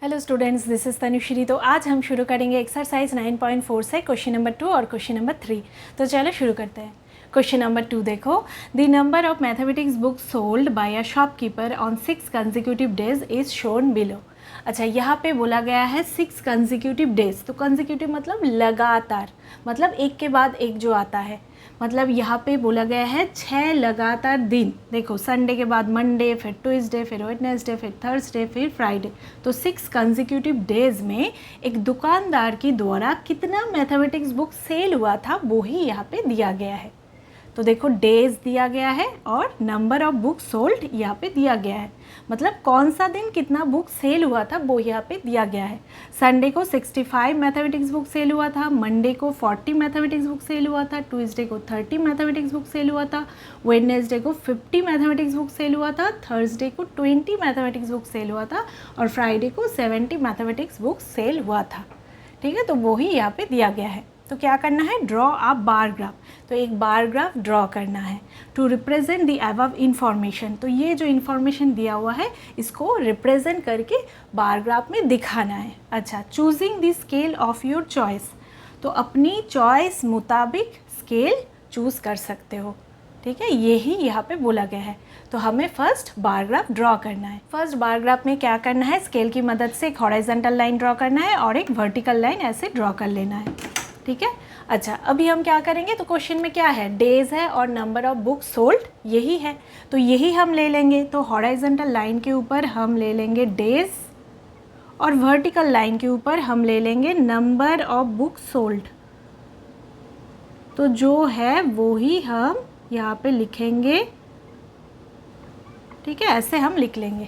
Hello students, this is Tanushree. तो आज हम शुरू करेंगे एक्सरसाइज 9.4 से क्वेश्चन नंबर 2 और क्वेश्चन नंबर 3। तो चलो शुरू करते हैं। क्वेश्चन नंबर 2 देखो, the number of mathematics books sold by a shopkeeper on 6 consecutive days is shown below. अच्छा, यहाँ पे बोला गया है 6 कंसेक्यूटिव डेज। तो कंसेक्यूटिव मतलब लगातार, मतलब एक के बाद एक जो आता है, मतलब यहाँ पे बोला गया है 6 लगातार दिन। देखो, संडे के बाद मंडे, फिर ट्यूसडे, फिर वेडनेसडे, फिर थर्सडे, फिर फ्राइडे। तो 6 कंसेक्यूटिव डेज में एक दुकानदार की द्वारा कितना मैथमेटिक्स बुक सेल हुआ था वो ही यहाँ पे दिया गया है। तो देखो, डेज दिया गया है और नंबर ऑफ बुक सोल्ड यहाँ पे दिया गया है, मतलब कौन सा दिन कितना बुक सेल हुआ था वो यहाँ पे दिया गया है। संडे को 65 मैथमेटिक्स बुक सेल हुआ था, मंडे को 40 मैथमेटिक्स बुक सेल हुआ था, ट्यूसडे को 30 मैथमेटिक्स बुक सेल हुआ था, वेडनेसडे को 50 मैथमेटिक्स बुक सेल हुआ था, थर्सडे को 20 मैथमेटिक्स बुक सेल हुआ था और फ्राइडे को 70 मैथमेटिक्स बुक सेल हुआ था। ठीक है, तो वो ही यहाँ पे दिया गया है। तो क्या करना है, ड्रॉ अ बार ग्राफ। तो एक बार ग्राफ ड्रॉ करना है to represent the above information. तो ये जो इन्फॉर्मेशन दिया हुआ है इसको रिप्रेजेंट करके बार ग्राफ में दिखाना है। अच्छा, choosing the scale of your choice. तो अपनी चॉइस मुताबिक स्केल चूज़ कर सकते हो। ठीक है, यही यहाँ पे बोला गया है। तो हमें फर्स्ट बार ग्राफ ड्रॉ करना है। फर्स्ट बार ग्राफ में क्या करना है, स्केल की मदद से एक हॉरिजॉन्टल लाइन ड्रॉ करना है और एक वर्टिकल लाइन ऐसे ड्रॉ कर लेना है। ठीक है। अच्छा, अभी हम क्या करेंगे, तो क्वेश्चन में क्या है, डेज है और नंबर ऑफ बुक सोल्ड यही है, तो यही हम ले लेंगे। तो हॉरिजॉन्टल लाइन के ऊपर हम ले लेंगे डेज और वर्टिकल लाइन के ऊपर हम ले लेंगे नंबर ऑफ बुक सोल्ड। तो जो है वो ही हम यहाँ पे लिखेंगे। ठीक है, ऐसे हम लिख लेंगे।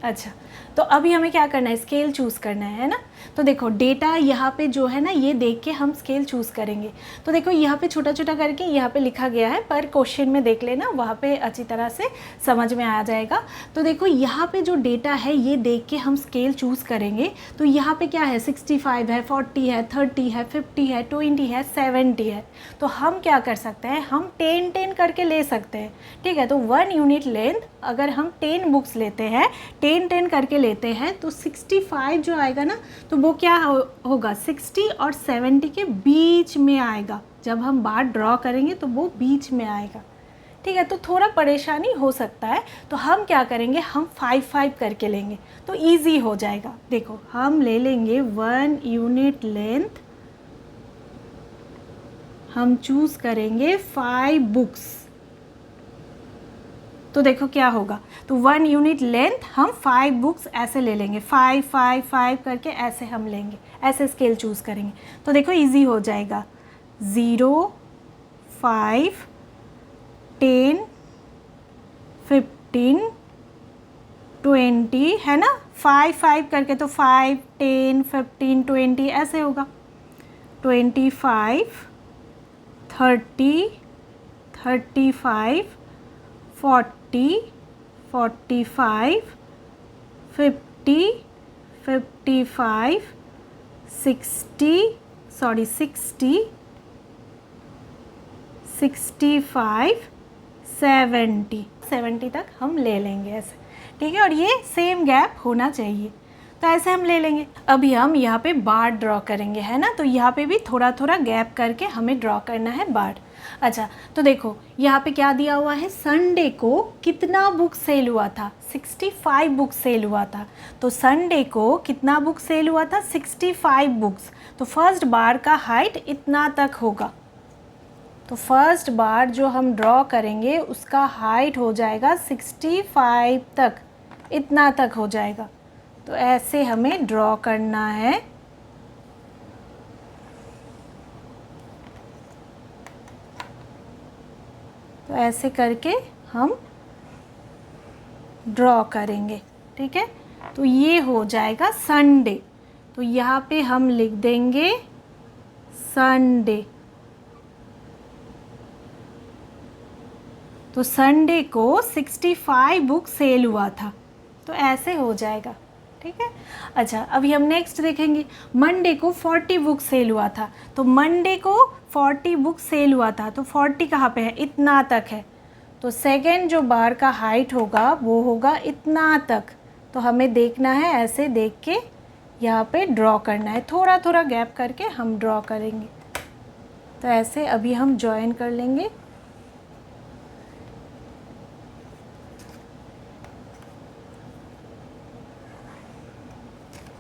अच्छा, तो अभी हमें क्या करना है, स्केल चूज़ करना है ना। तो देखो, डेटा यहाँ पे जो है ना, ये देख के हम स्केल चूज़ करेंगे। तो देखो, यहाँ पे छोटा छोटा करके यहाँ पे लिखा गया है, पर क्वेश्चन में देख लेना, वहाँ पे अच्छी तरह से समझ में आ जाएगा। तो देखो, यहाँ पे जो डेटा है ये देख के हम स्केल चूज़ करेंगे। तो यहाँ पे क्या है, 65 है, 40 है, 30 है, 50 है, 20 है, 70 है। तो हम क्या कर सकते हैं, हम 10 करके ले सकते हैं। ठीक है, तो 1 यूनिट लेंथ अगर हम 10 बुक्स लेते हैं, 10 करके लेते हैं, तो 65 जो आएगा ना, तो वो क्या होगा, 60 और 70 के बीच में आएगा। जब हम बार ड्रॉ करेंगे तो वो बीच में आएगा। ठीक है, तो थोड़ा परेशानी हो सकता है, तो हम क्या करेंगे, हम 5 करके लेंगे तो इजी हो जाएगा। देखो, हम ले लेंगे 1 यूनिट लेंथ, हम चूज़ करेंगे 5 बुक्स। तो देखो क्या होगा, तो 1 यूनिट लेंथ हम 5 बुक्स ऐसे ले लेंगे, 5 5 5 करके ऐसे हम लेंगे, ऐसे स्केल चूज़ करेंगे। तो देखो इजी हो जाएगा, 0 5 10 15 20 है ना, 5 5 करके, तो 5 10 15 20 ऐसे होगा, 25 30 35 40 45 50 55 60 65 70 तक हम ले लेंगे ऐसे। ठीक है, और ये सेम गैप होना चाहिए, तो ऐसे हम ले लेंगे। अभी हम यहाँ पे बार ड्रॉ करेंगे, है ना। तो यहाँ पे भी थोड़ा थोड़ा गैप करके हमें ड्रॉ करना है बार। अच्छा, तो देखो यहाँ पे क्या दिया हुआ है, संडे को कितना बुक सेल हुआ था, 65 बुक सेल हुआ था। तो संडे को कितना बुक सेल हुआ था, 65 बुक्स। तो फर्स्ट बार का हाइट इतना तक होगा। तो फर्स्ट बार जो हम ड्रॉ करेंगे उसका हाइट हो जाएगा 65 तक, इतना तक हो जाएगा। तो ऐसे हमें ड्रॉ करना है। तो ऐसे करके हम ड्रॉ करेंगे। ठीक है, तो ये हो जाएगा संडे। तो यहाँ पे हम लिख देंगे संडे। तो संडे को 65 बुक सेल हुआ था, तो ऐसे हो जाएगा। ठीक है। अच्छा, अभी हम नेक्स्ट देखेंगे, मंडे को 40 बुक सेल हुआ था। तो मंडे को 40 बुक सेल हुआ था, तो 40 कहाँ पे है, इतना तक है। तो सेकेंड जो बार का हाइट होगा वो होगा इतना तक। तो हमें देखना है, ऐसे देख के यहाँ पे ड्रॉ करना है, थोड़ा थोड़ा गैप करके हम ड्रॉ करेंगे। तो ऐसे अभी हम जॉइन कर लेंगे।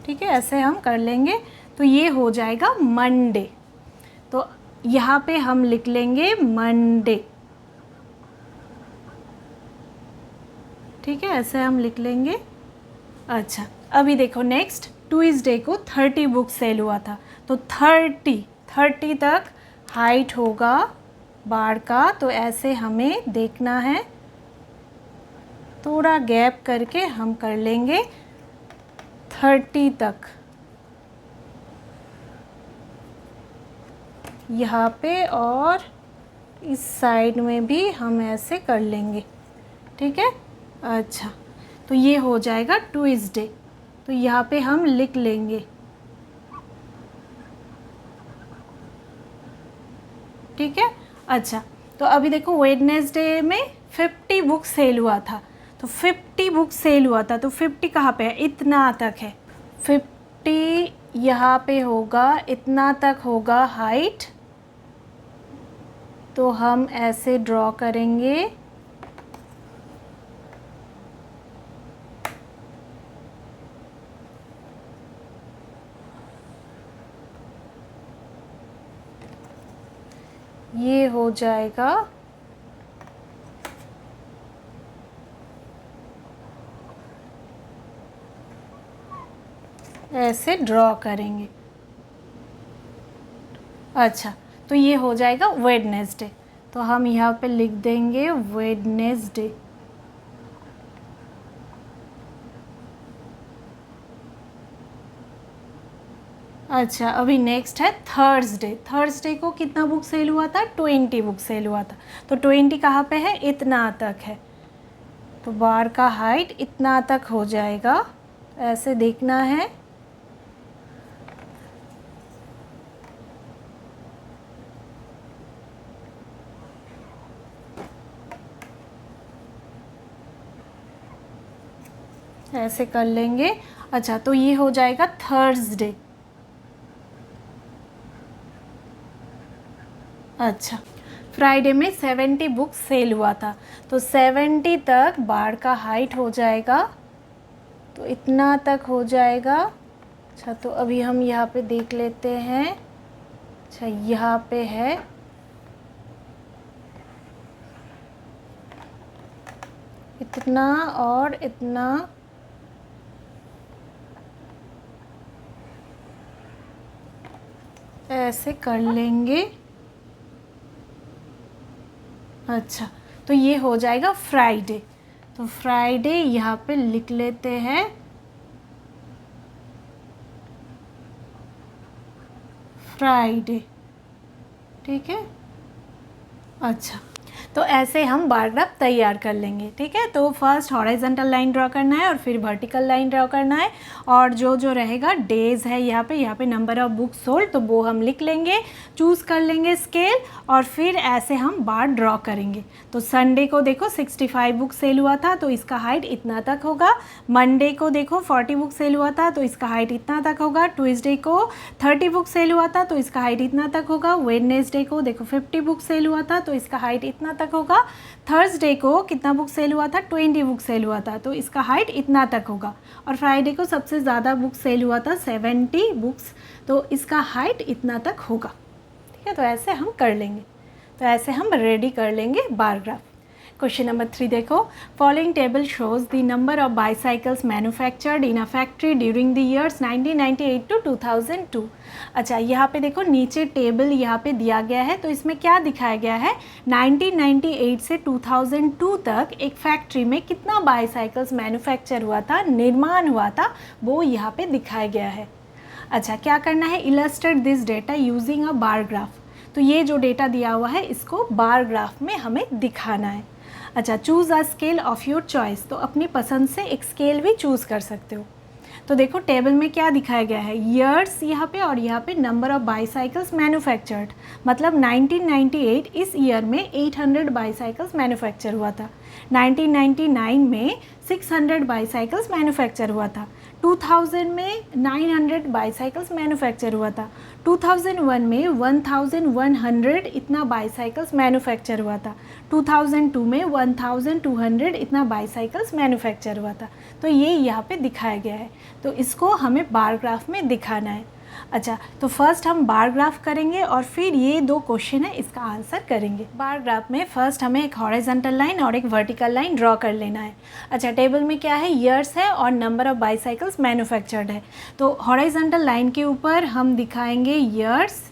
ठीक है, ऐसे हम कर लेंगे। तो ये हो जाएगा मंडे। तो यहाँ पे हम लिख लेंगे मंडे। ठीक है, ऐसे हम लिख लेंगे। अच्छा, अभी देखो नेक्स्ट, ट्यूसडे को 30 बुक सेल हुआ था। तो 30 तक हाइट होगा बार का। तो ऐसे हमें देखना है, थोड़ा गैप करके हम कर लेंगे 30 तक यहाँ पे, और इस साइड में भी हम ऐसे कर लेंगे। ठीक है, अच्छा, तो ये हो जाएगा ट्यूसडे। तो यहाँ पे हम लिख लेंगे। ठीक है, अच्छा, तो अभी देखो वेडनेसडे में 50 बुक सेल हुआ था। तो 50 बुक सेल हुआ था, तो 50 कहाँ पे है, इतना तक है। 50 यहाँ पे होगा, इतना तक होगा हाइट। तो हम ऐसे ड्रॉ करेंगे। ये हो जाएगा, ऐसे ड्रॉ करेंगे। अच्छा, तो ये हो जाएगा वेडनेसडे। तो हम यहाँ पे लिख देंगे वेडनेसडे। अच्छा, अभी नेक्स्ट है थर्सडे। थर्सडे को कितना बुक सेल हुआ था, 20 बुक सेल हुआ था। तो 20 कहाँ पे है, इतना तक है। तो बार का हाइट इतना तक हो जाएगा, ऐसे देखना है। ऐसे कर लेंगे। अच्छा, तो ये हो जाएगा थर्सडे। अच्छा, फ्राइडे में 70 बुक सेल हुआ था। तो 70 तक बार का हाइट हो जाएगा, तो इतना तक हो जाएगा। अच्छा, तो अभी हम यहाँ पे देख लेते हैं। अच्छा, यहाँ पे है, इतना और इतना। ऐसे कर लेंगे। अच्छा, तो ये हो जाएगा फ्राइडे। तो फ्राइडे यहाँ पे लिख लेते हैं, फ्राइडे। ठीक है, अच्छा, तो ऐसे हम बार ग्राफ तैयार कर लेंगे। ठीक है, तो फर्स्ट हॉरिजॉन्टल लाइन ड्रॉ करना है और फिर वर्टिकल लाइन ड्रॉ करना है। और जो जो रहेगा डेज है यहाँ पे नंबर ऑफ बुक सोल्ड, तो वो हम लिख लेंगे, चूज़ कर लेंगे स्केल, और फिर ऐसे हम बार ड्रॉ करेंगे। तो संडे को देखो 65 बुक सेल हुआ था, तो इसका हाइट इतना तक होगा। मंडे को देखो 40 बुक सेल हुआ था, तो इसका हाइट इतना तक होगा। ट्यूसडे को 30 बुक सेल हुआ था, तो इसका हाइट इतना तक होगा। वेडनेसडे को देखो 50 बुक सेल हुआ था, तो इसका हाइट इतना तक होगा। थर्सडे को कितना बुक सेल हुआ था, 20 बुक सेल हुआ था, तो इसका हाइट इतना तक होगा। और फ्राइडे को सबसे ज़्यादा बुक सेल हुआ था 70 बुक्स, तो इसका हाइट इतना तक होगा। ठीक है, तो ऐसे हम कर लेंगे। तो ऐसे हम रेडी कर लेंगे बार ग्राफ। क्वेश्चन नंबर 3 देखो, following table shows the number of bicycles manufactured in a factory during the years 1998 to 2002। अच्छा, यहाँ पे देखो नीचे टेबल यहाँ पे दिया गया है। तो इसमें क्या दिखाया गया है, 1998 से 2002 तक एक फैक्ट्री में कितना बाईसाइकिल्स मैन्युफैक्चर हुआ था, निर्माण हुआ था, वो यहाँ पे दिखाया गया है। अच्छा, क्या करना है, illustrate this data using a bar graph. तो ये जो डेटा दिया हुआ है इसको बार ग्राफ में हमें दिखाना है। अच्छा, choose a scale of your choice. तो अपनी पसंद से एक स्केल भी चूज़ कर सकते हो। तो देखो टेबल में क्या दिखाया गया है, ईयर्स यहाँ पे, और यहाँ पे नंबर ऑफ बाईसाइकिल्स मैन्युफैक्चर्ड, मतलब 1998 इस ईयर में 800 बाईसाइकिल्स मैन्युफैक्चर हुआ था। 1999 में 600 बाईसाइकिल्स मैन्युफैक्चर हुआ था। 2000 में 900 बाईसाइकिल्स मैन्युफैक्चर हुआ था, 2001 में 1100 इतना बाईसाइकिल्स मैन्युफैक्चर हुआ था, 2002 में 1200 इतना बाईसाइकिल्स मैन्युफैक्चर हुआ था। तो ये यहाँ पे दिखाया गया है, तो इसको हमें बार ग्राफ में दिखाना है। अच्छा, तो फर्स्ट हम बार ग्राफ करेंगे और फिर ये दो क्वेश्चन है इसका आंसर करेंगे। बार ग्राफ में फर्स्ट हमें एक हॉरिजॉन्टल लाइन और एक वर्टिकल लाइन ड्रॉ कर लेना है। अच्छा, टेबल में क्या है, ईयर्स है और नंबर ऑफ बाईसाइकिल्स मैन्युफैक्चर्ड है। तो हॉरिजॉन्टल लाइन के ऊपर हम दिखाएंगे ईयर्स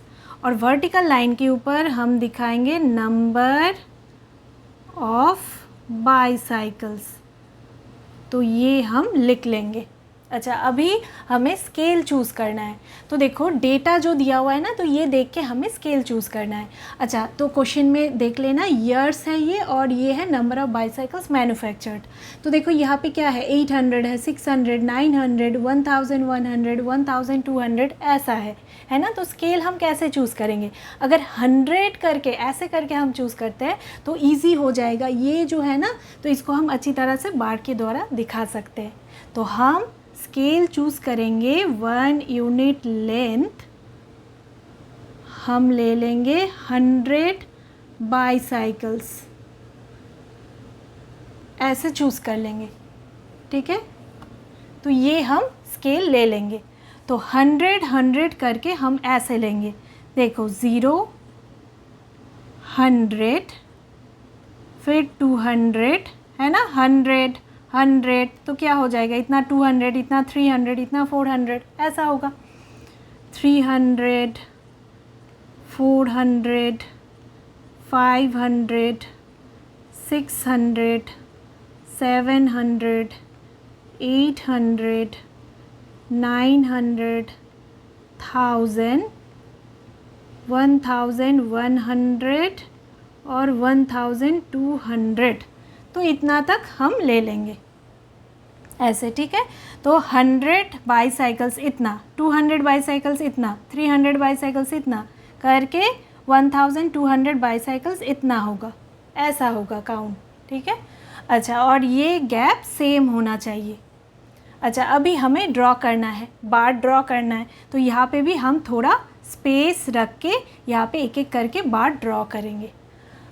और वर्टिकल लाइन के ऊपर हम दिखाएंगे नंबर ऑफ बाईसाइकिल्स। तो ये हम लिख लेंगे। अच्छा, अभी हमें स्केल चूज़ करना है। तो देखो डेटा जो दिया हुआ है ना, तो ये देख के हमें स्केल चूज़ करना है। अच्छा, तो क्वेश्चन में देख लेना, ईयर्स है ये और ये है नंबर ऑफ बाईसाइकिल्स मैन्युफैक्चर्ड। तो देखो यहाँ पे क्या है, 800 है, 600, 900, 1100, 1200 ऐसा है ना। तो स्केल हम कैसे चूज़ करेंगे, अगर 100 करके ऐसे करके हम चूज़ करते हैं तो ईजी हो जाएगा। ये जो है ना, तो इसको हम अच्छी तरह से बार के द्वारा दिखा सकते हैं। तो हम स्केल चूज़ करेंगे 1 यूनिट लेंथ, हम ले लेंगे 100 बाईसाइकिल्स, ऐसे चूज़ कर लेंगे। ठीक है, तो ये हम स्केल ले लेंगे। तो 100 करके हम ऐसे लेंगे, देखो 0, 100, फिर 200 है ना, 100 तो क्या हो जाएगा, इतना 200, इतना 300, इतना 400 ऐसा होगा। 300, 400, 500, 600, 700, 800, 900, 1000, 1100 और 1200। तो इतना तक हम ले लेंगे ऐसे। ठीक है, तो 100 बाईसाइकिल्स इतना, 200 बाईसाइकिल्स इतना, 300 बाईसाइकिल्स इतना करके 1200 बाईसाइकिल्स इतना होगा, ऐसा होगा काउंट। ठीक है, अच्छा, और ये गैप सेम होना चाहिए। अच्छा, अभी हमें ड्रॉ करना है, बार ड्रॉ करना है। तो यहाँ पे भी हम थोड़ा स्पेस रख के यहाँ पे एक एक करके बार ड्रॉ करेंगे।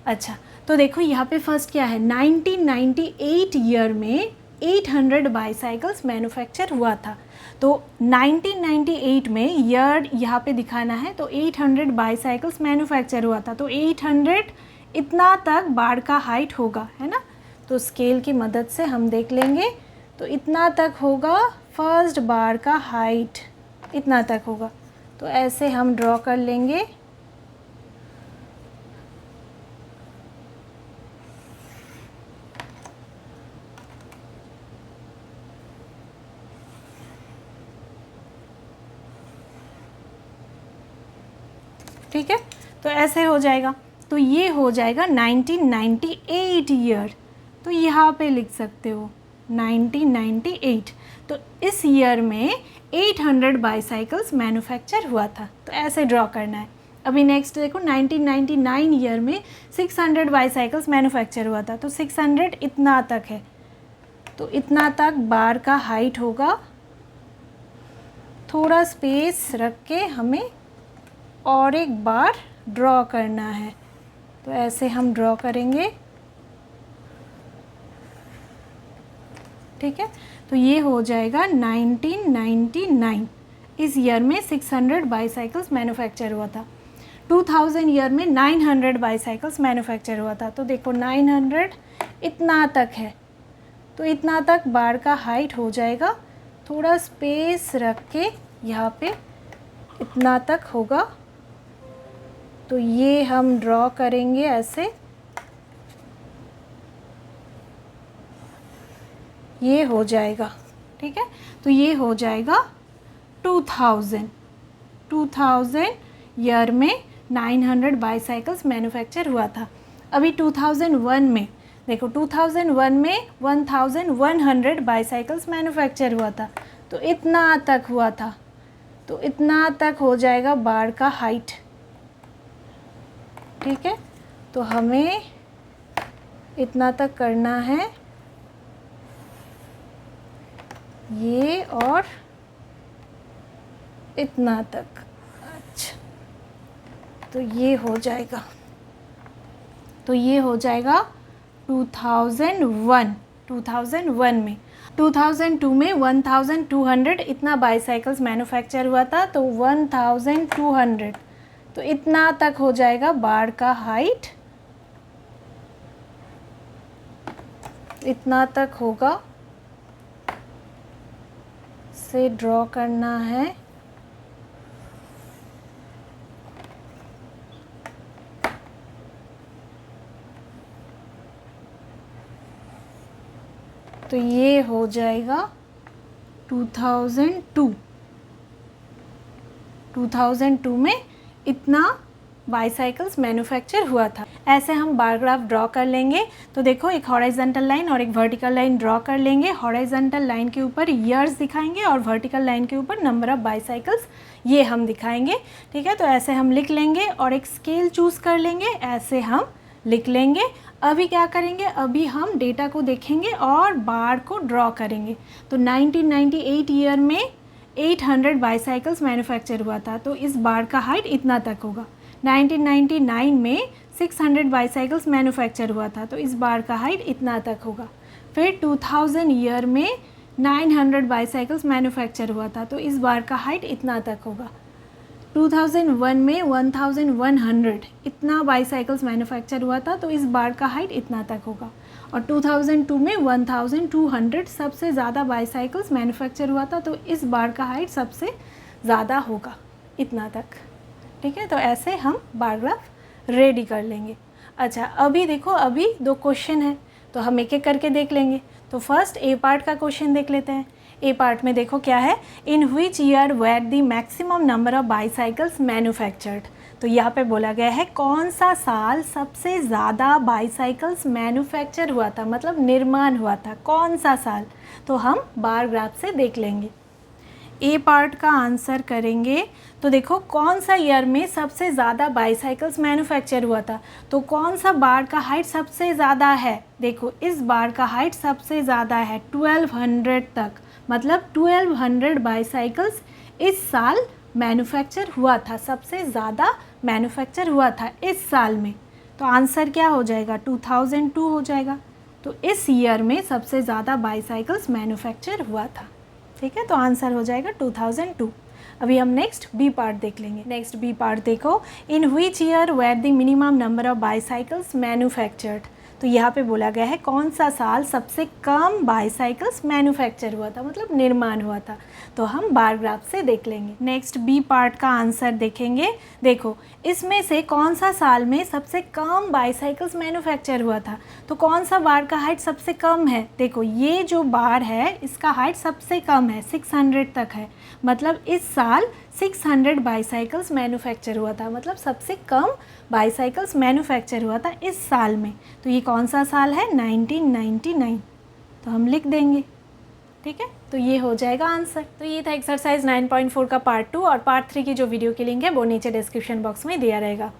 अच्छा, तो देखो यहाँ पे फर्स्ट क्या है, 1998 ईयर में 800 बाईसाइकिल्स मैन्युफैक्चर हुआ था। तो 1998 में ईयर यहाँ पे दिखाना है, तो 800 बाईसाइकिल्स मैन्युफैक्चर हुआ था। तो 800 इतना तक बार का हाइट होगा, है ना। तो स्केल की मदद से हम देख लेंगे, तो इतना तक होगा फर्स्ट बार का हाइट, इतना तक होगा। तो ऐसे हम ड्रॉ कर लेंगे। ठीक है, तो ऐसे हो जाएगा। तो ये हो जाएगा 1998 ईयर। तो यहाँ पे लिख सकते हो 1998। तो इस ईयर में 800 बाईसाइकिल्स मैन्युफैक्चर हुआ था। तो ऐसे ड्रॉ करना है। अभी नेक्स्ट देखो, 1999 ईयर में 600 बाईसाइकिल्स मैन्युफैक्चर हुआ था। तो 600 इतना तक है, तो इतना तक बार का हाइट होगा। थोड़ा स्पेस रख के हमें और एक बार ड्रॉ करना है। तो ऐसे हम ड्रॉ करेंगे। ठीक है, तो ये हो जाएगा 1999। इस ईयर में 600 बाईसाइकिल्स मैन्युफैक्चर हुआ था। 2000 ईयर में 900 बाईसाइकिल्स मैन्युफैक्चर हुआ था। तो देखो 900 इतना तक है, तो इतना तक बार का हाइट हो जाएगा। थोड़ा स्पेस रख के यहाँ पे इतना तक होगा। तो ये हम ड्रॉ करेंगे ऐसे। ये हो जाएगा। ठीक है, तो ये हो जाएगा 2000 ईयर में 900 बाईसाइकिल्स मैन्युफैक्चर हुआ था। अभी 2001 में देखो, 2001 में 1100 बाईसाइकिल्स मैन्युफैक्चर हुआ था। तो इतना तक हुआ था। तो इतना तक हो जाएगा बार का हाइट। ठीक है, तो हमें इतना तक करना है। ये और इतना तक। अच्छा, तो ये हो जाएगा, तो ये हो जाएगा 2001 में। 2002 में 1200 इतना बाईसाइकिल्स मैन्युफैक्चर हुआ था, तो 1200, तो इतना तक हो जाएगा बार का हाइट, इतना तक होगा, से ड्रॉ करना है। तो ये हो जाएगा 2002 में इतना बाईसाइकिल्स मैन्युफैक्चर हुआ था। ऐसे हम बार ग्राफ ड्रॉ कर लेंगे। तो देखो, एक हॉरिजॉन्टल लाइन और एक वर्टिकल लाइन ड्रॉ कर लेंगे। हॉरिजॉन्टल लाइन के ऊपर ईयर्स दिखाएंगे और वर्टिकल लाइन के ऊपर नंबर ऑफ बाईसाइकिल्स ये हम दिखाएंगे। ठीक है, तो ऐसे हम लिख लेंगे और एक स्केल चूज़ कर लेंगे, ऐसे हम लिख लेंगे। अभी क्या करेंगे, अभी हम डेटा को देखेंगे और बार को ड्रॉ करेंगे। तो 1998 ईयर में 800 बाईसाइकिल्स मैन्युफैक्चर हुआ था, तो इस बार का हाइट इतना तक होगा। 1999 में 600 बाईसाइकिल्स मैन्युफैक्चर हुआ था, तो इस बार का हाइट इतना तक होगा। फिर 2000 ईयर में 900 बाईसाइकिल्स मैन्युफैक्चर हुआ था, तो इस बार का हाइट इतना तक होगा। 2001 में 1100 इतना बाईसाइकिल्स मैन्युफैक्चर हुआ था, तो इस बार का हाइट इतना तक होगा। और 2002 में 1200 सबसे ज़्यादा बाईसाइकिल्स मैन्युफैक्चर हुआ था, तो इस बार का हाइट सबसे ज़्यादा होगा, इतना तक। ठीक है, तो ऐसे हम बार ग्राफ रेडी कर लेंगे। अच्छा, अभी देखो, अभी दो क्वेश्चन है, तो हम एक एक करके देख लेंगे। तो फर्स्ट ए पार्ट का क्वेश्चन देख लेते हैं। ए पार्ट में देखो क्या है, in which year were the maximum number of bicycles manufactured. तो यहाँ पे बोला गया है कौन सा साल सबसे ज़्यादा बाईसाइकिल्स मैन्युफैक्चर हुआ था, मतलब निर्माण हुआ था, कौन सा साल। तो हम बार ग्राफ से देख लेंगे। ए पार्ट का आंसर करेंगे। तो देखो, कौन सा ईयर में सबसे ज़्यादा बाईसाइकिल्स मैन्युफैक्चर हुआ था, तो कौन सा बार का हाइट सबसे ज़्यादा है। देखो, इस बार का हाइट सबसे ज़्यादा है 1200 तक, मतलब 1200 बाईसाइकिल्स इस साल मैन्युफैक्चर हुआ था, सबसे ज़्यादा मैन्युफैक्चर हुआ था इस साल में। तो आंसर क्या हो जाएगा, 2002 हो जाएगा। तो इस ईयर में सबसे ज़्यादा बाईसाइकिल्स मैन्युफैक्चर हुआ था। ठीक है, तो आंसर हो जाएगा 2002। अभी हम नेक्स्ट बी पार्ट देख लेंगे। नेक्स्ट बी पार्ट देखो, in which year were the minimum number of bicycles manufactured. तो यहाँ पे बोला गया है कौन सा साल सबसे कम बाईसाइकिल्स मैन्युफैक्चर हुआ था, मतलब निर्माण हुआ था। तो हम बार ग्राफ से देख लेंगे। नेक्स्ट बी पार्ट का आंसर देखेंगे। देखो, इसमें से कौन सा साल में सबसे कम बाईसाइकिल्स मैन्युफैक्चर हुआ था, तो कौन सा बार का हाइट सबसे कम है। देखो, ये जो बार है इसका हाइट सबसे कम है, 600 तक है, मतलब इस साल 600 बाईसाइकिल्स मैन्युफैक्चर हुआ था, मतलब सबसे कम बाईसाइकिल्स मैन्युफैक्चर हुआ था इस साल में। तो ये कौन सा साल है, 1999। तो हम लिख देंगे। ठीक है, तो ये हो जाएगा आंसर। तो ये था एक्सरसाइज 9.4 का पार्ट 2, और पार्ट 3 की जो वीडियो की लिंक है वो नीचे डिस्क्रिप्शन बॉक्स में दिया रहेगा।